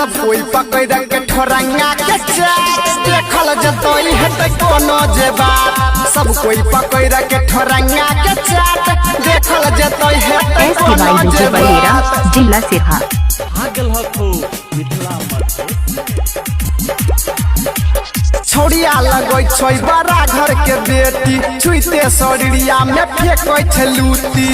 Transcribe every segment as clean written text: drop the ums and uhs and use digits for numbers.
सब कोई पकड़ के ठोरंगा के चाट देखल जतोई हेतै कोनो जे बात सब कोई पकड़ के ठोरंगा के चाट देखल जतोई हेतै कोनो जे बात जिला सिरहा छोड़िया लगोई छोई बड़ा घर के बेटी छुईते शरीरिया में फेंकोई छे लूटी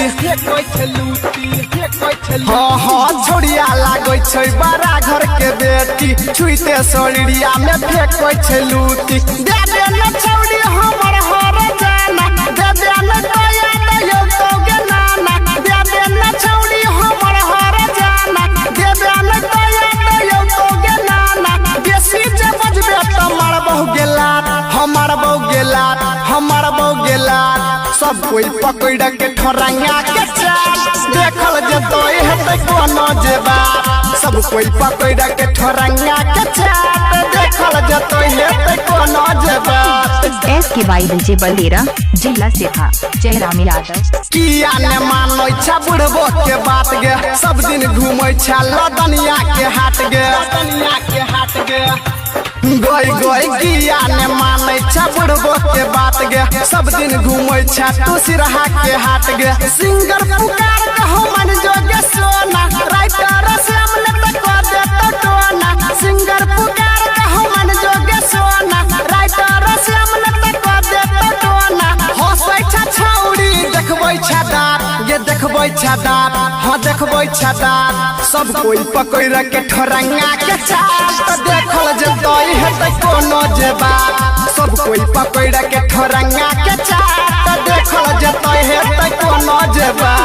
हाँ हाँ छोड़िया लगोई छोई बड़ा घर के बेटी छुईते शरीरिया में फेंकोई छे लूटी दे दे न छौड़ी हमर हर जाना दे दे न दया दयो तोगे नाना दे दे न छौड़ी हमर हर जाना दे दे न दया दयो तोगे नाना बेसी जे बजबे त मारबहु गेलात हमार बहु गेलात सब कोई पकड़ के ठोरंगा के चाट देखल जतोई हेतै कोनो जे बात सब कोई पकड़ के ठोरंगा के चाट देखल जतोई हेतै कोनो जे बात SKY बलेरा जिला सिरहा चेहरा मिलाकर किया ने मानै छ बुढ़बो के बात गे सब दिन घूमै छ लदनिया के हाट गे गोई गोई किया ने मानै छ बुढ़बो के बात गे सब दिन घूमै छ तू सिरहा के हाट गे सिंगर पुकार कहो मन जोगे सोना राइटर सामने तक दे तो टोना सिंगर पुकार कहो मन जोगे सोना राइटर सामने तक दे तो टोना हंसै छ छौड़ी देखबै छ दांत गे देखबै छ दांत हां देखबै छ दांत सब कोई पकड़ के ठोरंगा के चाट देखल जतोई हेतै कोनो जे बात सब कोई पकड़ के ठोरंगा के चाट देखल जतोई हेतै कोनो जे बात।